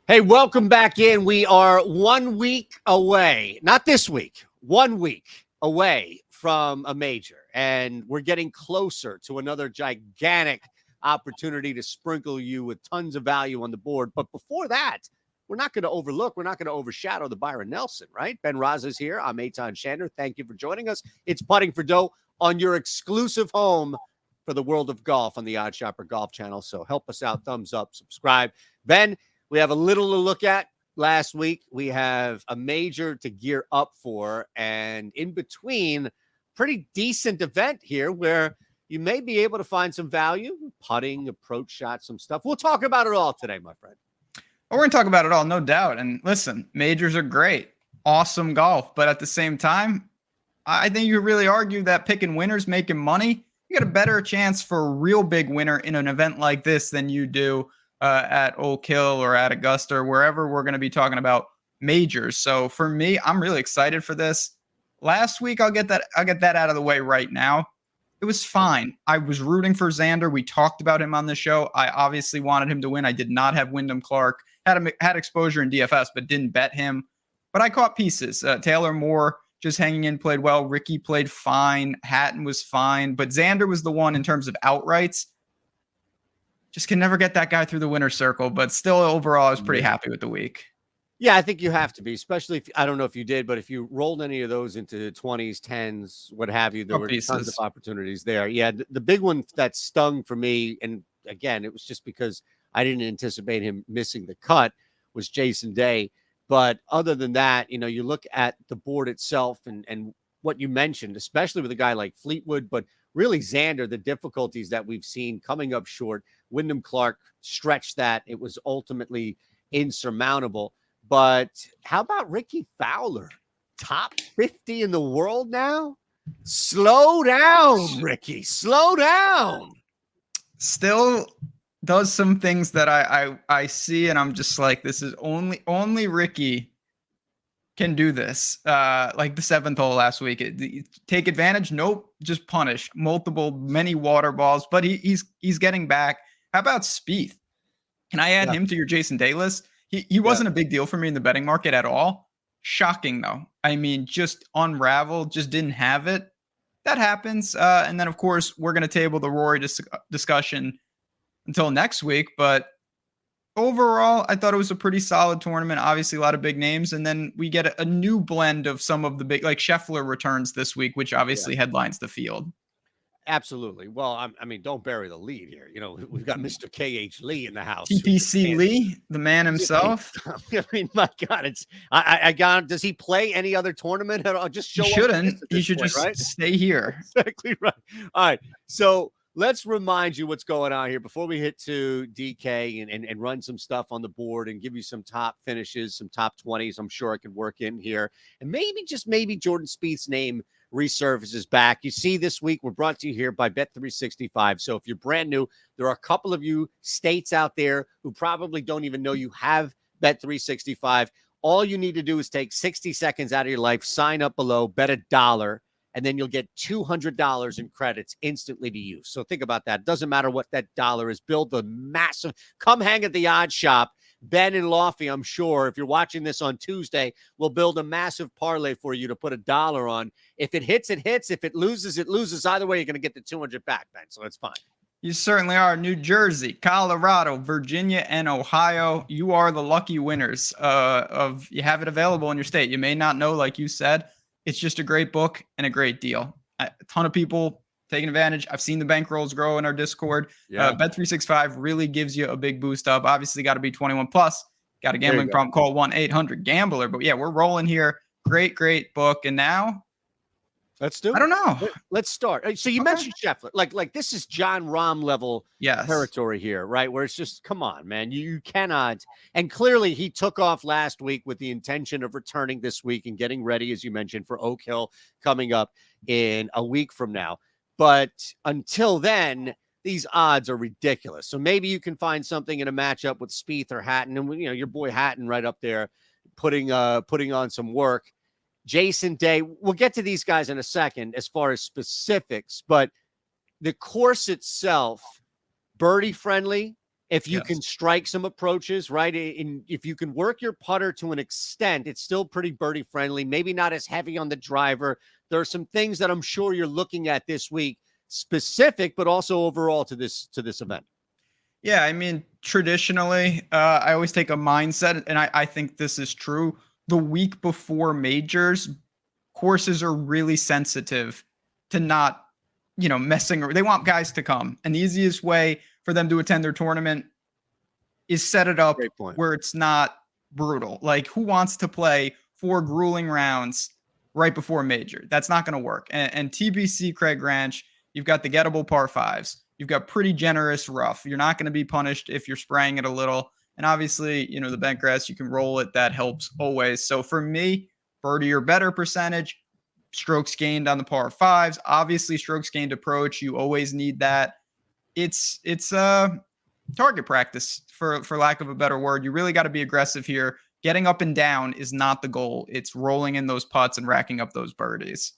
Hey, welcome back in. We are 1 week away, not this week, 1 week away from a major, and we're getting closer to another gigantic opportunity to sprinkle you with tons of value on the board. But before that, we're not going to overshadow the Byron Nelson, right? Ben Rasa's here. I'm Eytan Shander. Thank you for joining us. It's Putting for Dough on your exclusive home for the world of golf on the OddsShopper Golf channel. So help us out. Thumbs up, subscribe. Ben, we have a little to look at. Last week, we have a major to gear up for, and in between, pretty decent event here where you may be able to find some value, putting, approach shots, some stuff. We'll talk about it all today, my friend. Well, we're going to talk about it all, no doubt. And listen, majors are great, awesome golf. But at the same time, I think you could really argue that picking winners, making money, you got a better chance for a real big winner in an event like this than you do at Oak Hill or at Augusta or wherever we're going to be talking about majors. So for me, I'm really excited for this. Last week, I'll get that out of the way right now. It was fine. I was rooting for Xander. We talked about him on the show. I obviously wanted him to win. I did not have Wyndham Clark. Had exposure in DFS, but didn't bet him. But I caught pieces. Taylor Moore just hanging in, played well. Ricky played fine. Hatton was fine. But Xander was the one in terms of outrights. Just can never get that guy through the winner's circle. But still, overall, I was pretty happy with the week. Yeah, I think you have to be, especially if, I don't know if you did, but if you rolled any of those into 20s, 10s, what have you, there were tons of opportunities there. Yeah, the big one that stung for me, and again, it was just because I didn't anticipate him missing the cut, was Jason Day. But other than that, you look at the board itself and what you mentioned, especially with a guy like Fleetwood, but really Xander, the difficulties that we've seen coming up short. Wyndham Clark stretched that. It was ultimately insurmountable. But how about Ricky Fowler? Top 50 in the world now? Slow down, Ricky. Slow down. Still does some things that I see, and I'm just like, this is only Ricky can do this. Like the 7th hole last week. Take advantage? Nope. Just punish. Many water balls. But he's getting back. How about Spieth? Can I add him to your Jason Day list? He wasn't a big deal for me in the betting market at all. Shocking, though. I mean, just unraveled, just didn't have it. That happens. And then, of course, we're going to table the Rory discussion until next week. But overall, I thought it was a pretty solid tournament. Obviously, a lot of big names. And then we get a new blend of some of the big, like Scheffler returns this week, which obviously headlines the field. Absolutely. Well, I mean, don't bury the lead here. We've got Mr. K.H. Lee in the house. TPC Lee, the man himself. I mean, my God, I got. Does he play any other tournament at all? Just show up. Shouldn't. He should just stay here. Exactly right. All right. So let's remind you what's going on here before we hit to DK and run some stuff on the board and give you some top finishes, some top 20s. I'm sure I could work in here. And maybe Jordan Spieth's name resurfaces back. You see, this week we're brought to you here by Bet365. So if you're brand new, there are a couple of you states out there who probably don't even know you have Bet365. All you need to do is take 60 seconds out of your life, sign up below, bet $1, and then you'll get $200 in credits instantly to use. So think about that. Doesn't matter what that dollar is. Build a massive, come hang at the Odd Shop. Ben and Lofty, I'm sure, if you're watching this on Tuesday, will build a massive parlay for you to put $1 on. If it hits, it hits. If it loses, it loses. Either way, you're going to get the 200 back, Ben. So it's fine. You certainly are. New Jersey, Colorado, Virginia, and Ohio. You are the lucky winners you have it available in your state. You may not know, like you said, it's just a great book and a great deal. A ton of people taking advantage. I've seen the bankrolls grow in our Discord. Bet365 really gives you a big boost up. Obviously, got to be 21 plus. Got a gambling problem? Call 1-800-GAMBLER. But yeah, we're rolling here. Great book. And now, let's do it. I don't know. Let's start. So you mentioned Scheffler. Like this is John Rahm level territory here, right? Where it's just, come on, man. You cannot. And clearly he took off last week with the intention of returning this week and getting ready, as you mentioned, for Oak Hill coming up in a week from now. But until then, these odds are ridiculous. So maybe you can find something in a matchup with Spieth or Hatton, and your boy Hatton right up there, putting on some work. Jason Day, we'll get to these guys in a second as far as specifics, but the course itself, birdie friendly, If you can Yes. strike some approaches, right? If you can work your putter to an extent, it's still pretty birdie friendly, maybe not as heavy on the driver. There are some things that I'm sure you're looking at this week, specific, but also overall to this event. Yeah, I mean, traditionally, I always take a mindset, and I think this is true. The week before majors, courses are really sensitive to not, messing. They want guys to come, and the easiest way for them to attend their tournament is set it up Great point. where it's not brutal. Like, who wants to play 4 grueling rounds right before a major? That's not going to work. And TBC Craig Ranch, you've got the gettable par fives. You've got pretty generous rough. You're not going to be punished if you're spraying it a little. And obviously, the bent grass, you can roll it. That helps always. So for me, birdie or better percentage, strokes gained on the par fives. Obviously, strokes gained approach. You always need that. It's target practice, for lack of a better word. You really got to be aggressive here. Getting up and down is not the goal. It's rolling in those putts and racking up those birdies.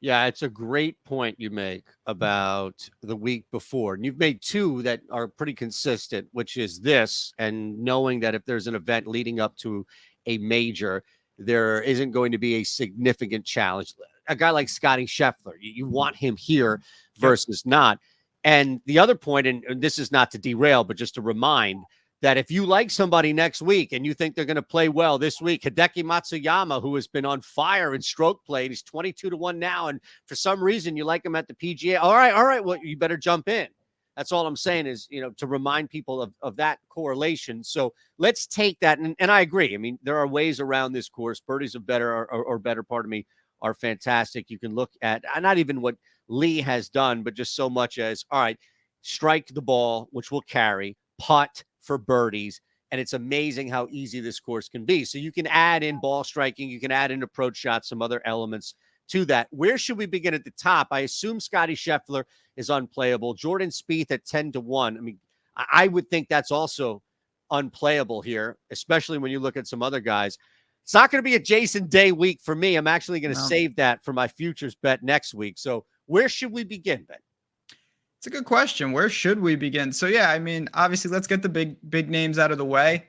Yeah, it's a great point you make about the week before. And you've made two that are pretty consistent, which is this, and knowing that if there's an event leading up to a major, there isn't going to be a significant challenge. A guy like Scotty Scheffler, you want him here versus not. And the other point, and this is not to derail, but just to remind that if you like somebody next week and you think they're going to play well this week, Hideki Matsuyama, who has been on fire in stroke play, he's 22-1 now. And for some reason you like him at the PGA. All right. Well, you better jump in. That's all I'm saying is, to remind people of that correlation. So let's take that. And I agree. I mean, there are ways around this course. Birdies are better or better, pardon me, are fantastic. You can look at not even what Lee has done, but just so much as, all right, strike the ball, which will carry, putt for birdies. And it's amazing how easy this course can be. So you can add in ball striking, you can add in approach shots, some other elements to that. Where should we begin at the top? I assume Scotty Scheffler is unplayable. Jordan Spieth at 10-1. I mean, I would think that's also unplayable here, especially when you look at some other guys. It's not going to be a Jason Day week for me. I'm actually going to save that for my futures bet next week. So where should we begin, Ben? It's a good question. Where should we begin? So yeah, I mean, obviously, let's get the big names out of the way.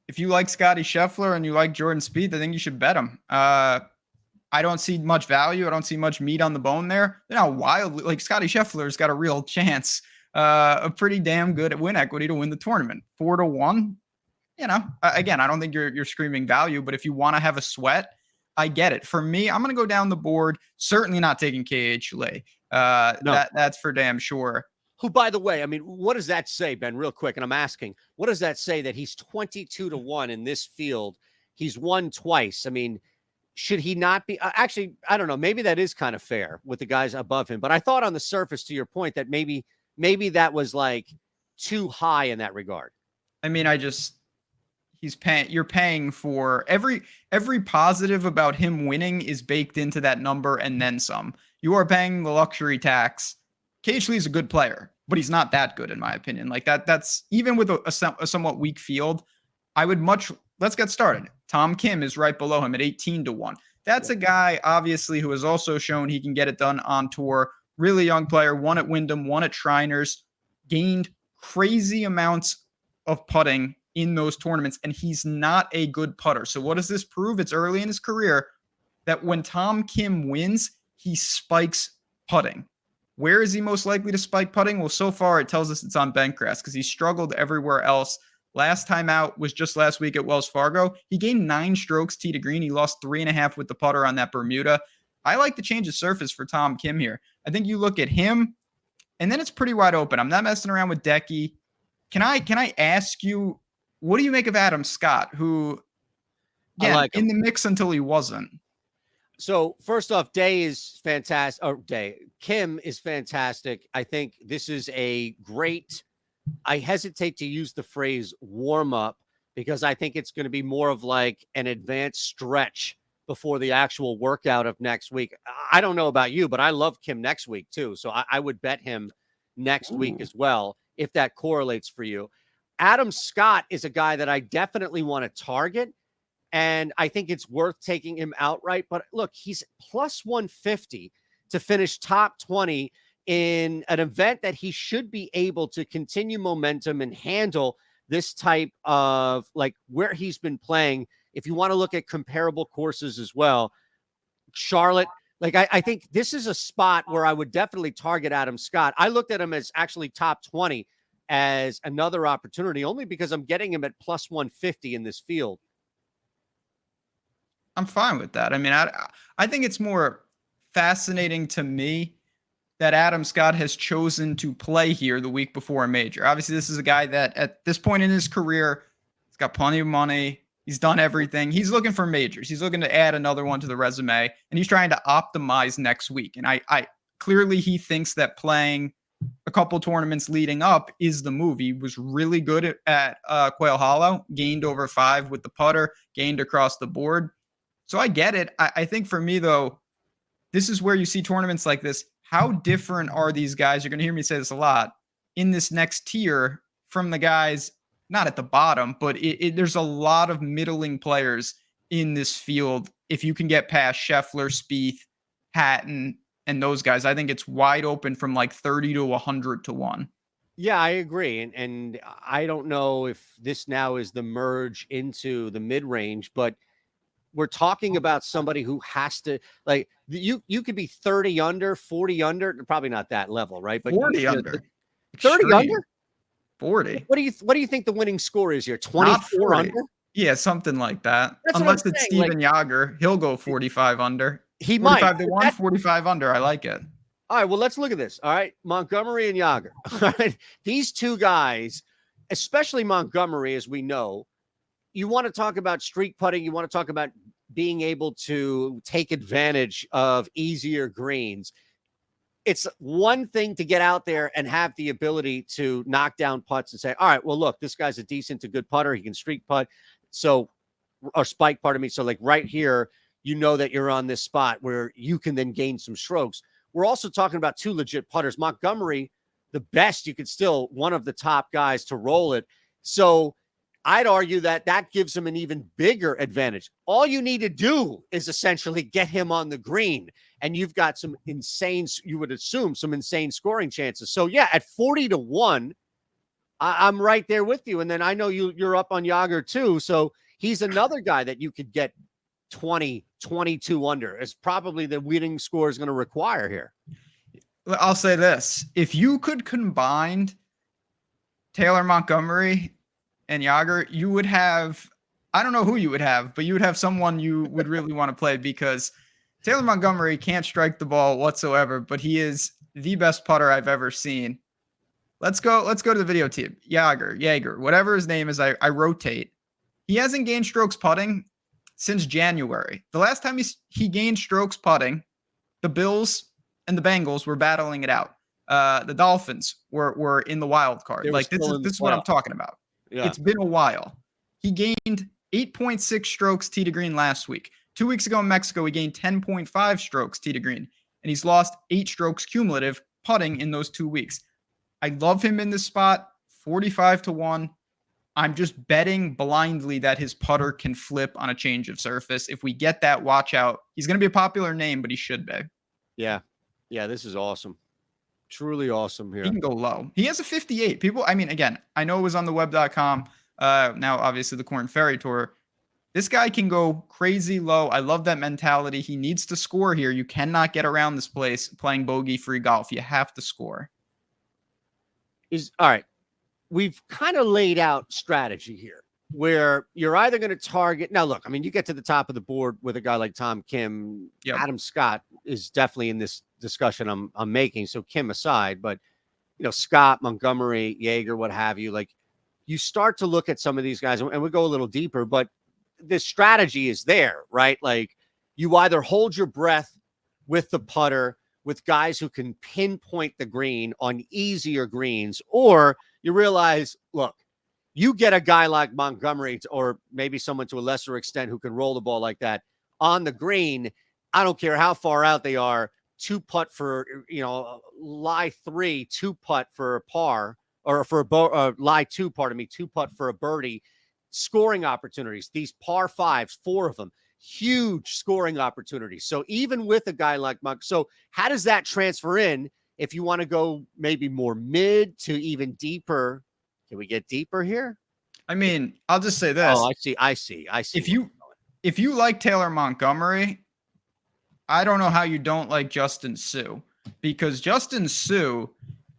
If you like Scotty Scheffler and you like Jordan Spieth, I think you should bet him. I don't see much value. I don't see much meat on the bone there. They're not wildly, like, Scotty Scheffler's got a real chance, a pretty damn good at win equity to win the tournament. 4-1. Again, I don't think you're screaming value, but if you want to have a sweat, I get it. For me, I'm going to go down the board. Certainly not taking KH Lee. No. That's for damn sure. Who, by the way, I mean, what does that say, Ben, real quick? And I'm asking, what does that say that he's 22-1 in this field? He's won twice. I mean, should he not be? Actually, I don't know. Maybe that is kind of fair with the guys above him. But I thought on the surface, to your point, that maybe that was like too high in that regard. I mean, you're paying for every positive about him winning is baked into that number and then some. You are paying the luxury tax. KH Lee's a good player, but he's not that good in my opinion. Like that's even with a somewhat weak field. Let's get started. Tom Kim is right below him at 18-1. That's a guy, obviously, who has also shown he can get it done on tour. Really young player, one at Wyndham, one at Shriners, gained crazy amounts of putting in those tournaments, and he's not a good putter. So what does this prove? It's early in his career that when Tom Kim wins, he spikes putting. Where is he most likely to spike putting? Well, so far it tells us it's on bent grass because he struggled everywhere else. Last time out was just last week at Wells Fargo. He gained 9 strokes tee to green. He lost 3.5 with the putter on that Bermuda. I like the change of surface for Tom Kim here. I think you look at him, and then it's pretty wide open. I'm not messing around with Decky. Can I ask you, what do you make of Adam Scott, who, again, like in the mix until he wasn't? So first off, Day is fantastic. Kim is fantastic. I think this is a great, I hesitate to use the phrase warm up because I think it's going to be more of like an advanced stretch before the actual workout of next week. I don't know about you, but I love Kim next week too. So I would bet him next week as well, if that correlates for you. Adam Scott is a guy that I definitely want to target. And I think it's worth taking him outright. But look, he's plus 150 to finish top 20 in an event that he should be able to continue momentum and handle this type of like where he's been playing. If you want to look at comparable courses as well, Charlotte, like I think this is a spot where I would definitely target Adam Scott. I looked at him as actually top 20 as another opportunity, only because I'm getting him at plus 150 in this field. I'm fine with that. I mean, I think it's more fascinating to me that Adam Scott has chosen to play here the week before a major. Obviously, this is a guy that at this point in his career, he's got plenty of money. He's done everything. He's looking for majors. He's looking to add another one to the resume, and he's trying to optimize next week. And I clearly he thinks that playing a couple tournaments leading up is the move. He was really good at Quail Hollow, gained over 5 with the putter, gained across the board. So I get it. I think for me, though, this is where you see tournaments like this. How different are these guys? You're going to hear me say this a lot in this next tier from the guys, not at the bottom, but there's a lot of middling players in this field. If you can get past Scheffler, Spieth, Hatton, and those guys, I think it's wide open from like 30 to 100 to 1. Yeah, I agree. And I don't know if this now is the merge into the mid-range, but we're talking about somebody who has to, like, you could be 30 under, 40 under, probably not that level, right? But 40 under. 30 Extreme. under? 40. What do you think the winning score is here? 24 under? Yeah, something like that. That's Unless it's saying. Steven Yager, he'll go 45 under. He 45 might. to 1, 45 under. I like it. All right, well, let's look at this. All right, Montgomery and Yager. All right, these two guys, especially Montgomery, as we know, you want to talk about streak putting. You want to talk about being able to take advantage of easier greens. It's one thing to get out there and have the ability to knock down putts and say, all right, well, look, this guy's a decent to good putter. He can streak putt. So, or spike, pardon me. So like right here, you know that you're on this spot where you can then gain some strokes. We're also talking about two legit putters. Montgomery, the best, you could still one of the top guys to roll it. So I'd argue that that gives him an even bigger advantage. All you need to do is essentially get him on the green, and you've got some insane, you would assume, some insane scoring chances. So, yeah, at 40 to 1, I'm right there with you. And then I know you're up on Yager too. So he's another guy that you could get 20, 22 under. Is probably the winning score is going to require here. I'll say this. If you could combine Taylor Montgomery and Yager, you would have, I don't know who you would have, but you would have someone you would really want to play, because Taylor Montgomery can't strike the ball whatsoever, but he is the best putter I've ever seen. Let's go to the video team. Yager, whatever his name is, I rotate. He hasn't gained strokes putting since January. The last time he gained strokes putting, the Bills and the Bengals were battling it out. The Dolphins were in the wild card. Like this is what I'm talking about. Yeah. It's been a while. He gained 8.6 strokes tee to green last week. 2 weeks ago in Mexico, he gained 10.5 strokes tee to green, and he's lost 8 strokes cumulative putting in those 2 weeks. I love him in this spot, 45 to 1. I'm just betting blindly that his putter can flip on a change of surface. If we get that, watch out. He's going to be a popular name, but he should be. Yeah. Yeah, this is awesome. Truly awesome here. He can go low. He has a 58. People, I mean, again, I know it was on the web.com. Now, obviously, the Corn Ferry Tour. This guy can go crazy low. I love that mentality. He needs to score here. You cannot get around this place playing bogey-free golf. You have to score. All right. We've kind of laid out strategy here where you're either going to target. Now, look, I mean, you get to the top of the board with a guy like Tom Kim. Yep. Adam Scott is definitely in this discussion I'm making. So Kim aside, but Scott, Montgomery, Yager, what have you, like you start to look at some of these guys and we go a little deeper, but this strategy is there, right? Like you either hold your breath with the putter with guys who can pinpoint the green on easier greens, or you realize, look, you get a guy like Montgomery or maybe someone to a lesser extent who can roll the ball like that on the green. I don't care how far out they are, 2-putt for, lie 3, 2-putt for a par, or for lie 2, pardon me, 2-putt for a birdie, scoring opportunities. These par 5s, 4 of them, huge scoring opportunities. So even with a guy like Monk, so how does that transfer in If you want to go maybe more mid to even deeper, can we get deeper here? I mean, I'll just say this. Oh, I see. If you like Taylor Montgomery, I don't know how you don't like Justin Suh, because Justin Suh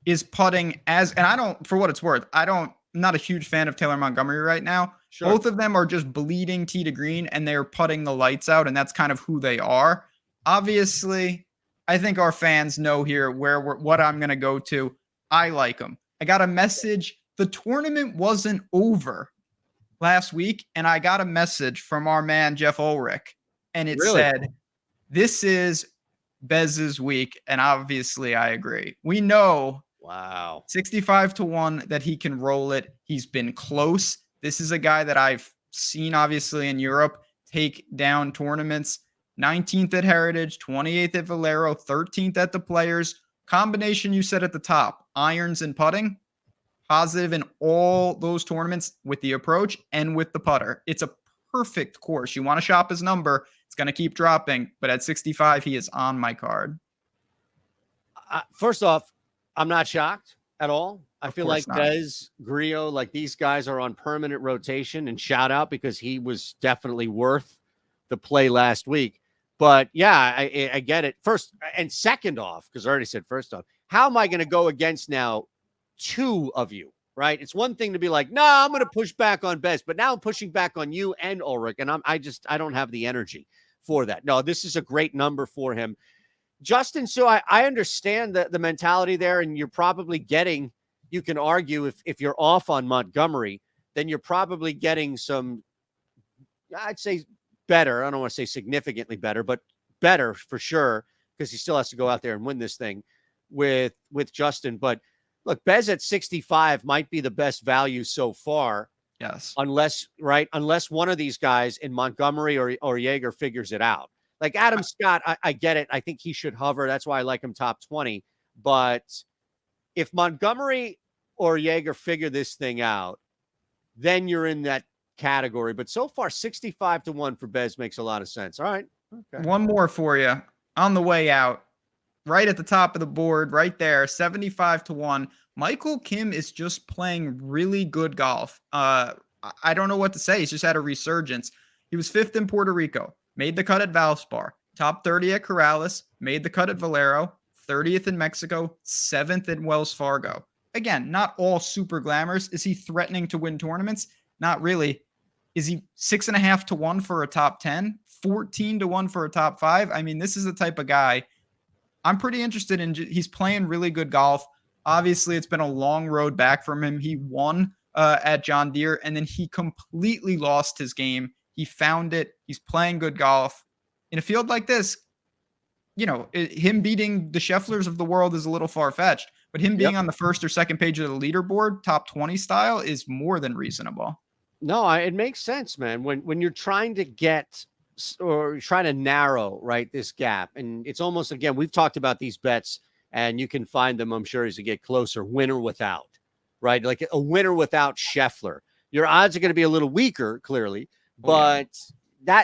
is putting and I don't, for what it's worth, I'm not a huge fan of Taylor Montgomery right now. Sure. Both of them are just bleeding tee to green, and they're putting the lights out, and that's kind of who they are. Obviously, I think our fans know here what I'm going to go to. I like them. I got a message. The tournament wasn't over last week, and I got a message from our man, Jeff Ulrich, and it said, this is Bez's week, and obviously I agree. We know 65-1 that he can roll it. He's been close. This is a guy that I've seen, obviously, in Europe take down tournaments. 19th at Heritage, 28th at Valero, 13th at the Players. Combination you said at the top, irons and putting, positive in all those tournaments with the approach and with the putter. It's a perfect course. You want to shop his number. It's going to keep dropping, but at 65, he is on my card. First off, I'm not shocked at all. I feel like Bez, Grillo, like these guys are on permanent rotation, and shout out because he was definitely worth the play last week. But yeah, I get it. First and second off, because I already said first off, how am I going to go against now two of you, right? It's one thing to be like, no, I'm going to push back on Bez, but now I'm pushing back on you and Ulrich, and I don't have the energy for that. No, this is a great number for him. Justin, so I understand the mentality there, and you're probably getting, you can argue if you're off on Montgomery, then you're probably getting some, I'd say better. I don't want to say significantly better, but better for sure, because he still has to go out there and win this thing with Justin. But look, Bez at 65 might be the best value so far. Yes. Unless one of these guys in Montgomery or Jaeger figures it out. Like Adam Scott, I get it. I think he should hover. That's why I like him top 20. But if Montgomery or Jaeger figure this thing out, then you're in that category. But so far, 65-1 for Bez makes a lot of sense. All right. Okay. One more for you on the way out. Right at the top of the board, right there, 75-1. Michael Kim is just playing really good golf. I don't know what to say. He's just had a resurgence. He was 5th in Puerto Rico, made the cut at Valspar, top 30 at Corrales, made the cut at Valero, 30th in Mexico, 7th in Wells Fargo. Again, not all super glamorous. Is he threatening to win tournaments? Not really. Is he 6.5-1 for a top 10? 14-1 for a top 5? I mean, this is the type of guy I'm pretty interested in. He's playing really good golf. Obviously, it's been a long road back from him. He won at John Deere, and then he completely lost his game. He found it. He's playing good golf. In a field like this, him beating the Schefflers of the world is a little far-fetched, but him being on the first or second page of the leaderboard, top 20 style, is more than reasonable. No, it makes sense, man. When you're trying to get or trying to narrow, right, this gap. And it's almost, again, we've talked about these bets, and you can find them, I'm sure, as you get closer, winner without, right? Like a winner without Scheffler. Your odds are going to be a little weaker, clearly, but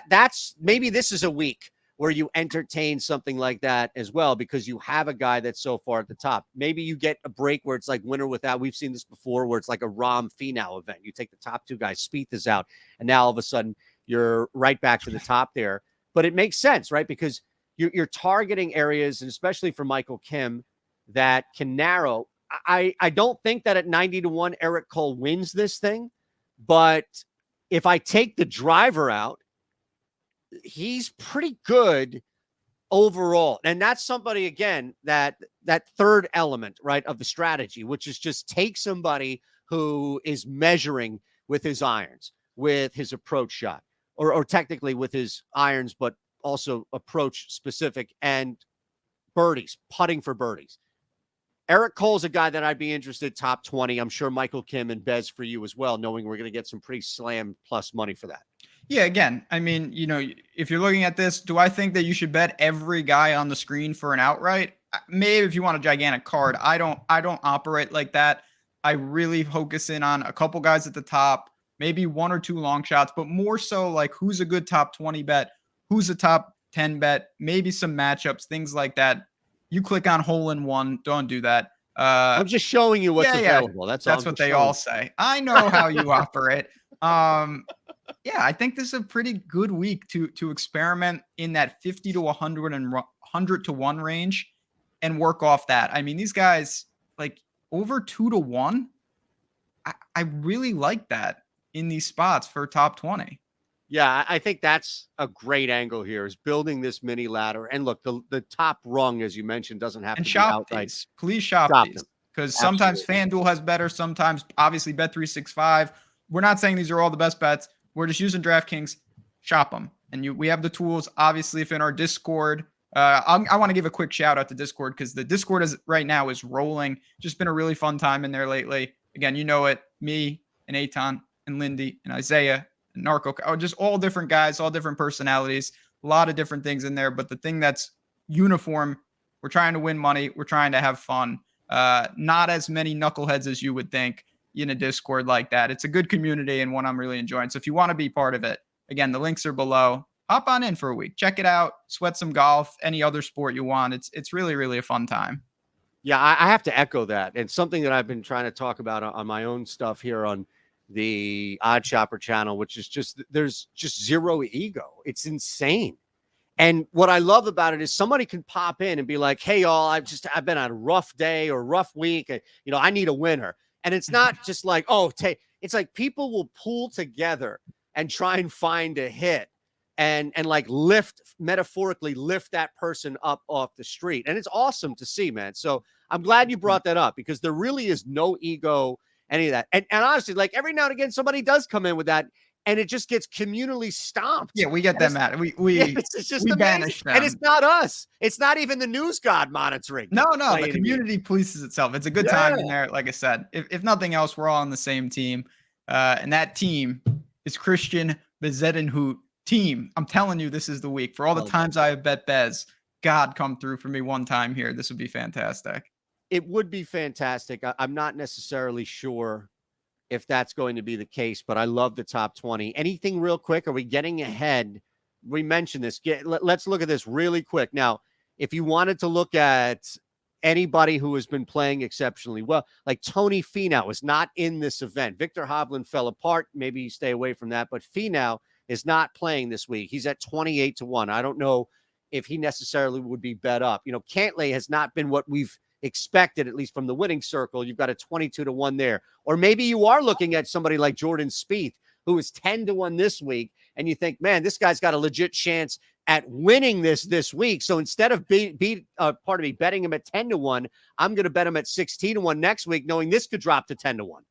that's maybe this is a week where you entertain something like that as well, because you have a guy that's so far at the top. Maybe you get a break where it's like winner without. We've seen this before, where it's like a Rahm Finau event. You take the top two guys, Spieth is out, and now all of a sudden you're right back to the top there. But it makes sense, right? Because you're targeting areas, and especially for Michael Kim, that can narrow. I don't think that at 90-1 Eric Cole wins this thing, but if I take the driver out, he's pretty good overall. And that's somebody, again, that third element, right, of the strategy, which is just take somebody who is measuring with his irons, with his approach shot, or technically with his irons, but also approach specific, and birdies, putting for birdies. Eric Cole's a guy that I'd be interested top 20. I'm sure Michael Kim and Bez for you as well, knowing we're going to get some pretty slam plus money for that. Yeah, again, I mean, if you're looking at this, do I think that you should bet every guy on the screen for an outright? Maybe if you want a gigantic card. I don't operate like that. I really focus in on a couple guys at the top, maybe one or two long shots, but more so like who's a good top 20 bet, who's a top 10 bet, maybe some matchups, things like that. you click on hole in one. Don't do that. I'm just showing you what's available. That's all. That's what they all say. I know how you operate. Yeah, I think this is a pretty good week to experiment in that 50 to 100 and 100 to 1 range and work off that. I mean, these guys like over 2 to 1. I really like that in these spots for top 20. Yeah, I think that's a great angle here, is building this mini ladder. And look, the top rung, as you mentioned, doesn't have to be outright. These. Please shop these, because sometimes FanDuel has better, sometimes obviously Bet365. We're not saying these are all the best bets. We're just using DraftKings. Shop them. And we have the tools, obviously, if in our Discord. I want to give a quick shout out to Discord, because the Discord right now is rolling. Just been a really fun time in there lately. Again, you know it. Me and Eytan and Lindy and Isaiah and Narco, just all different guys, all different personalities, a lot of different things in there. But the thing that's uniform, we're trying to win money. We're trying to have fun. Not as many knuckleheads as you would think in a Discord like that. It's a good community and one I'm really enjoying. So if you want to be part of it, again, the links are below. Hop on in for a week. Check it out. Sweat some golf, any other sport you want. It's really, really a fun time. Yeah, I have to echo that. And something that I've been trying to talk about on my own stuff here on the OddsShopper channel, which is just, there's just zero ego. It's insane. And what I love about it is somebody can pop in and be like, hey, y'all, I've been on a rough day or rough week. I need a winner. And it's not just like, it's like people will pull together and try and find a hit and like metaphorically lift that person up off the street. And it's awesome to see, man. So I'm glad you brought that up, because there really is no ego, any of that. And honestly, like every now and again, somebody does come in with that, and it just gets communally stomped. Yeah, we get them mad. We banish them. And it's not us. It's not even the news god monitoring. No, the community polices itself. It's a good time in there. Like I said, if nothing else, we're all on the same team. And that team is Christian Bezedenhout team. I'm telling you, this is the week. For all the times I have bet Bez, God, come through for me one time here. This would be fantastic. It would be fantastic. I'm not necessarily sure if that's going to be the case, but I love the top 20. Anything real quick? Are we getting ahead? We mentioned this. Let's look at this really quick. Now, if you wanted to look at anybody who has been playing exceptionally well, like Tony Finau is not in this event. Victor Hovland fell apart. Maybe you stay away from that, but Finau is not playing this week. He's at 28 to 1. I don't know if he necessarily would be bet up. Cantlay has not been what we've expected, at least from the winning circle. You've got a 22 to 1 there. Or maybe you are looking at somebody like Jordan Spieth, who is 10 to 1 this week, and you think, man, this guy's got a legit chance at winning this week. So instead of betting him at 10 to 1, I'm going to bet him at 16 to 1 next week, knowing this could drop to 10 to 1.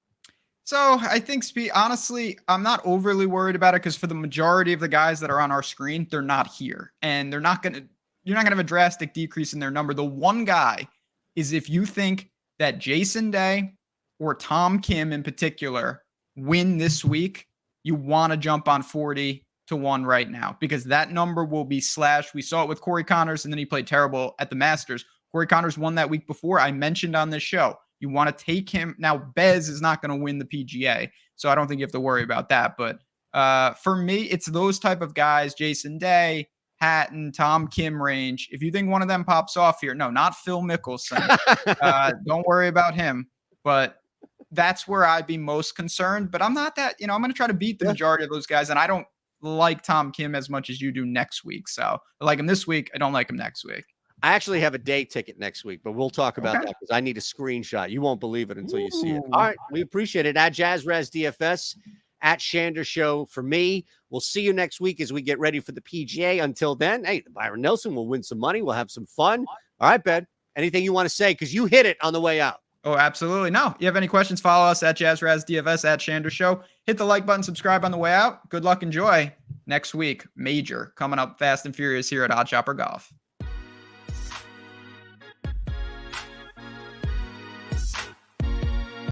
So I think honestly, I'm not overly worried about it, because for the majority of the guys that are on our screen, they're not here, and you're not going to have a drastic decrease in their number. The one guy is if you think that Jason Day or Tom Kim in particular win this week, you want to jump on 40 to 1 right now, because that number will be slashed. We saw it with Corey Connors, and then he played terrible at the Masters. Corey Connors won that week before. I mentioned on this show, you want to take him. Now, Bez is not going to win the PGA, so I don't think you have to worry about that. But for me, it's those type of guys, Jason Day, Hatton, Tom Kim range. If you think one of them pops off here, no, not Phil Mickelson. Don't worry about him. But that's where I'd be most concerned. But I'm not that, I'm going to try to beat the majority of those guys. And I don't like Tom Kim as much as you do next week. So I like him this week. I don't like him next week. I actually have a day ticket next week, but we'll talk about that, because I need a screenshot. You won't believe it until you see it. All right. We appreciate it. At JazzRaz DFS, at Shander Show for me. We'll see you next week as we get ready for the PGA. Until then, hey, Byron Nelson will win some money. We'll have some fun. All right, Ben, anything you want to say? Because you hit it on the way out. Oh, absolutely. No, you have any questions, follow us at JazzRaz DFS, at Shander Show. Hit the like button, subscribe on the way out. Good luck. Enjoy next week. Major coming up fast and furious here at OddsShopper Golf.